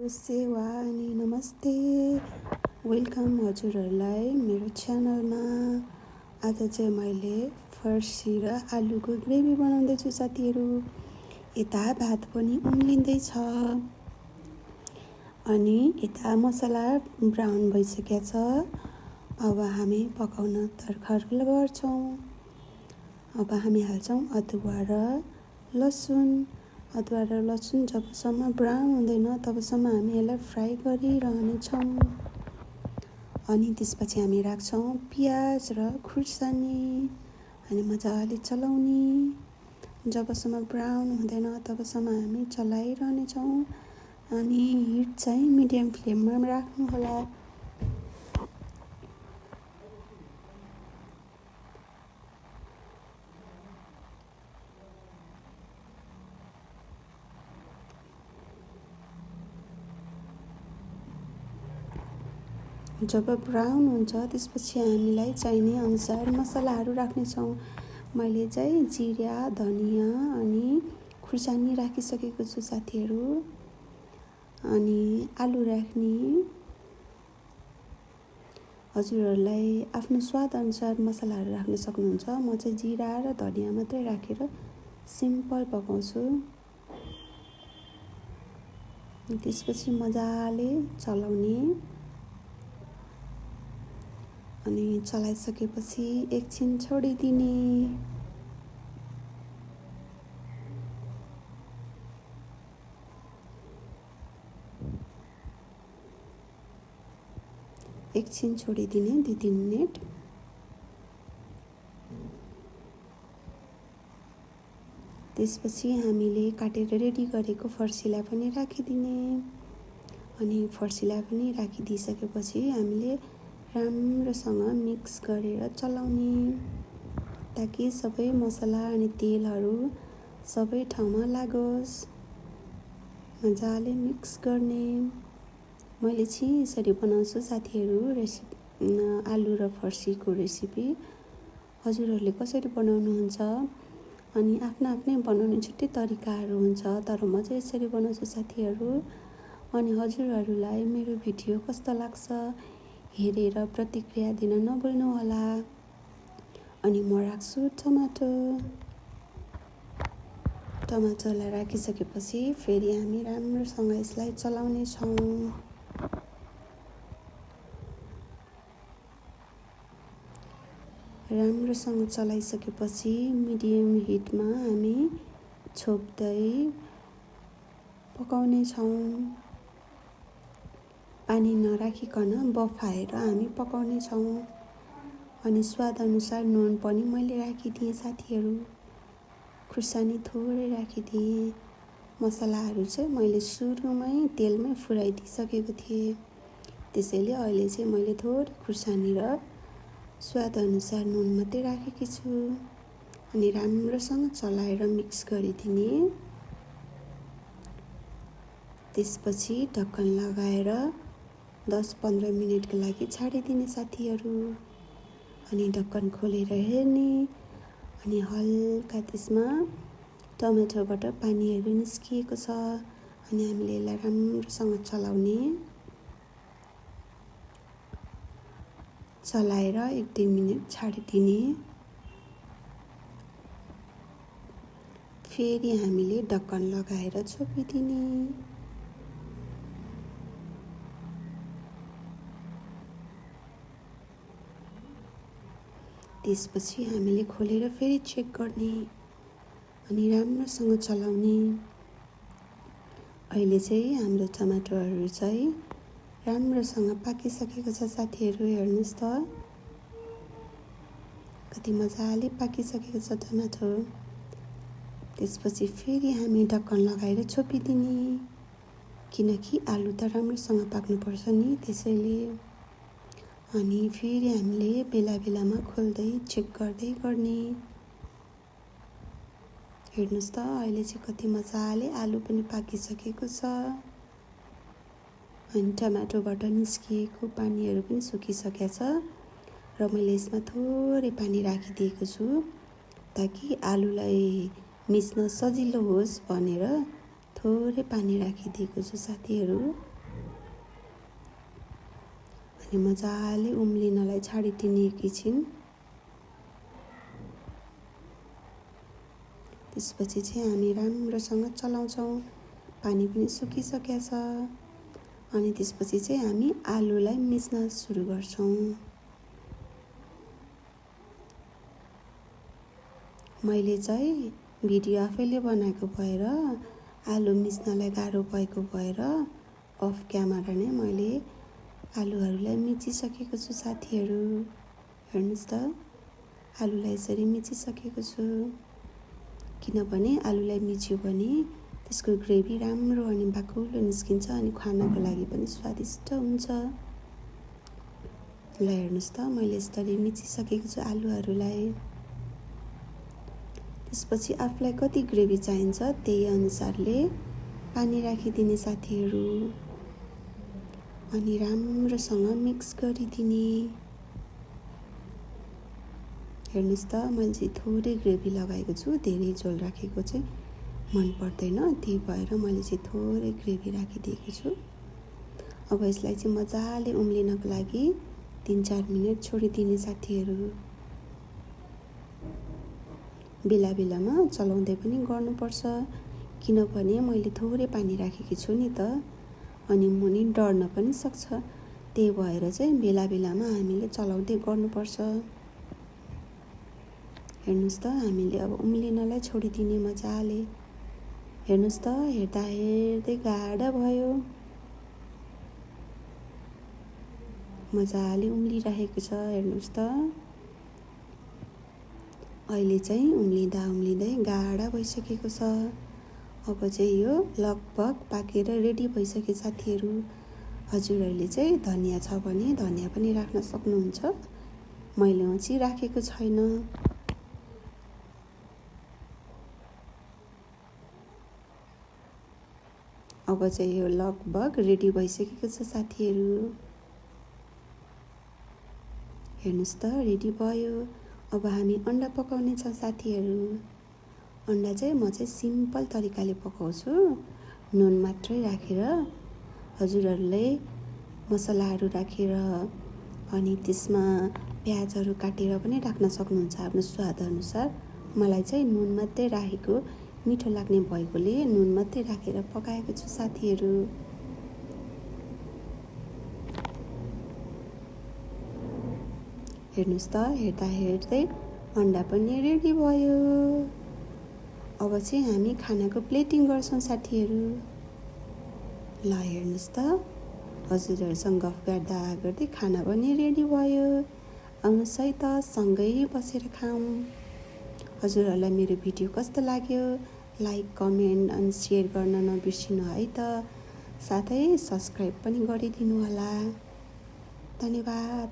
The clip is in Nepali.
सेवा अनि नमस्ते। वेलकम हजुरहरूलाई मेरो च्यानलमा। आज चाहिँ मैले फर्सी र आलुको ग्रेभी बनाउँदैछु साथीहरू। यता भात पनि उम्लिँदैछ अनि यता मसला ब्राउन भइसकेको छ। अब हामी पकाउन तर्खर गर्छौँ। अब हामी हाल्छौँ अदुवा र लसुन। अदुवा र लसुन जबसम्म ब्राउन हुँदैन तबसम्म हामी यसलाई फ्राई गरिरहनेछौँ। अनि त्यसपछि हामी राख्छौँ पियाज र खुर्सानी अनि मजाले चलाउने। जबसम्म ब्राउन हुँदैन तबसम्म हामी चलाइरहनेछौँ अनि हिट चाहिँ मिडियम फ्लेममा राख्नु होला। जब ब्राउन हुन्छ त्यसपछि हामीलाई चाहिने अनुसार मसलाहरू राख्नेछौँ। मैले चाहिँ जिरा, धनिया अनि खुर्सानी राखिसकेको छु साथीहरू। अनि आलु राख्ने हजुरहरूलाई आफ्नो स्वाद अनुसार मसलाहरू राख्न सक्नुहुन्छ। म चाहिँ जिरा र धनिया मात्रै राखेर सिम्पल पकाउँछु। त्यसपछि मजाले चलाउने अनि चलाइसकेपछि एकछिन छोडिदिने। एकछिन छोडिदिने 2-3 मिनट। त्यसपछि हामीले काटेर रेडी गरेको फर्सीलाई पनि राखिदिने। अनि फर्सीलाई पनि राखिदिइसकेपछि हामीले राम्रोसँग मिक्स गरेर चलाउने ताकि सबै मसला अनि तेलहरू सबै ठाउँमा लागोस्। मजाले मिक्स गर्ने। मैले चाहिँ यसरी बनाउँछु साथीहरू आलु र फर्सीको रेसिपी। हजुरहरूले कसरी बनाउनुहुन्छ अनि आफ्नै बनाउने छुट्टै तरिकाहरू हुन्छ, तर म चाहिँ यसरी बनाउँछु साथीहरू। अनि हजुरहरूलाई मेरो भिडियो कस्तो लाग्छ हेरेर प्रतिक्रिया दिन नभुल्नुहोला। अनि म राख्छु टमाटरलाई राखिसकेपछि फेरि हामी राम्रोसँग यसलाई चलाउने छौँ। राम्रोसँग चलाइसकेपछि मिडियम हिटमा हामी छोप्दै पकाउने छौँ। पानी नराखिकन बफाएर हामी पकाउने छौँ। अनि स्वाद अनुसार नुन पनि मैले राखिदिएँ साथीहरू। खुर्सानी थोरै राखिदिएँ। मसलाहरू चाहिँ मैले सुरुमै तेलमै फुराइदिइसकेको थिएँ। त्यसैले अहिले चाहिँ मैले थोरै खुर्सानी र स्वाद अनुसार नुन मात्रै राखेकी छु। अनि राम्रोसँग चलाएर मिक्स गरिदिने। त्यसपछि ढक्कन लगाएर 10-15 मिनटको लागि छाडिदिने साथीहरू। अनि ढक्कन खोलेर हेर्ने अनि हल्का त्यसमा टमाटरबाट पानीहरू निस्किएको छ। अनि हामीले यसलाई राम्रोसँग चलाएर 1-2 मिनट छाडिदिने। फेरि हामीले ढक्कन लगाएर छोपिदिने। त्यसपछि हामीले खोलेर फेरि चेक गर्ने अनि राम्रोसँग चलाउने। अहिले चाहिँ हाम्रो टमाटरहरू चाहिँ राम्रोसँग पाकिसकेको छ साथीहरू। हेर्नुहोस् त कति मजाले पाकिसकेको छ टमाटर। त्यसपछि फेरि हामी ढक्कन लगाएर छोपिदिने किनकि आलु त राम्रोसँग पाक्नुपर्छ नि, त्यसैले। अनि फेरि हामीले बेला बेलामा खोल्दै चेक गर्दै गर्ने। हेर्नुहोस् त अहिले चाहिँ कति मजाले आलु पनि पाकिसकेको छ। अनि टमाटोबाट निस्किएको पानीहरू पनि सुकिसकेको छ र मैले यसमा थोरै पानी राखिदिएको छु ताकि आलुलाई मिच्न सजिलो होस् भनेर थोरै पानी राखिदिएको छु साथीहरू। अनि मजाले उम्लिनलाई छाडिदिने एकैछिन। त्यसपछि चाहिँ हामी राम्रोसँग चलाउँछौँ। पानी पनि सुकिसकेको छ। अनि त्यसपछि चाहिँ हामी आलुलाई मिच्न सुरु गर्छौँ। मैले चाहिँ भिडियो आफैले बनाएको भएर आलु मिच्नलाई गाह्रो भएको भएर अफ क्यामेरा नै मैले आलुहरूलाई मिचिसकेको छु साथीहरू। हेर्नुहोस् त, आलुलाई यसरी मिचिसकेको छु। किनभने आलुलाई मिच्यो भने त्यसको ग्रेभी राम्रो अनि बाक्लो निस्किन्छ अनि खानको लागि पनि स्वादिष्ट हुन्छ। ल हेर्नुहोस् त, मैले यसरी मिचिसकेको छु आलुहरूलाई। त्यसपछि आफूलाई कति ग्रेभी चाहिन्छ त्यही अनुसारले पानी राखिदिने साथीहरू। अनि राम्रोसँग मिक्स गरिदिने। हेर्नुहोस् त, मैले चाहिँ थोरै ग्रेभी लगाएको छु, धेरै झोल राखेको चाहिँ मन पर्दैन, त्यही भएर मैले चाहिँ थोरै ग्रेभी राखिदिएको छु। अब यसलाई चाहिँ मजाले उम्लिनको लागि 3-4 मिनट छोडिदिने साथीहरू। बेला बेलामा चलाउँदै पनि गर्नुपर्छ, किनभने मैले थोरै पानी राखेकी छु नि त, अनि मुनि डढ्न पनि सक्छ। त्यही भएर चाहिँ बेला बेलामा हामीले चलाउँदै गर्नुपर्छ। हेर्नुहोस् त, हामीले अब उम्लिनलाई छोडिदिने मजाले। हेर्नुहोस् त, हेर्दा हेर्दै गाढा भयो। मजाले उम्लिरहेको छ। हेर्नुहोस् त, अहिले चाहिँ उम्लिँदै गाढा भइसकेको छ। अब चाहिँ यो लगभग पाकेर रेडी भइसक्यो साथीहरू। हजुरहरूले चाहिँ धनिया छ भने धनिया पनि राख्न सक्नुहुन्छ। मैले चाहिँ राखेको छैन। अब चाहिँ यो लगभग रेडी भइसकेको छ साथीहरू। हेर्नुहोस् त, रेडी भयो। अब हामी अन्डा पकाउने छौँ साथीहरू। अन्डा चाहिँ म चाहिँ सिम्पल तरिकाले पकाउँछु, नुन मात्रै राखेर। हजुरहरूले मसलाहरू राखेर अनि त्यसमा प्याजहरू काटेर पनि राख्न सक्नुहुन्छ आफ्नो स्वाद अनुसार। मलाई चाहिँ नुन मात्रै राखेको मिठो लाग्ने भएकोले नुन मात्रै राखेर पकाएको छु साथीहरू। हेर्नुहोस् त, हेर्दा हेर्दै अन्डा पनि रेडी भयो। अब चाहिँ हामी खानाको प्लेटिङ गर्छौँ साथीहरू। ल हेर्नुहोस् त, हजुरहरूसँग गफ गर्दा गर्दै खाना पनि रेडी भयो। आउनुहोस् है त, सँगै बसेर खाऊँ। हजुरहरूलाई मेरो भिडियो कस्तो लाग्यो लाइक, कमेन्ट अनि सेयर गर्न नबिर्सिनु है त। साथै सब्सक्राइब पनि गरिदिनु होला। धन्यवाद।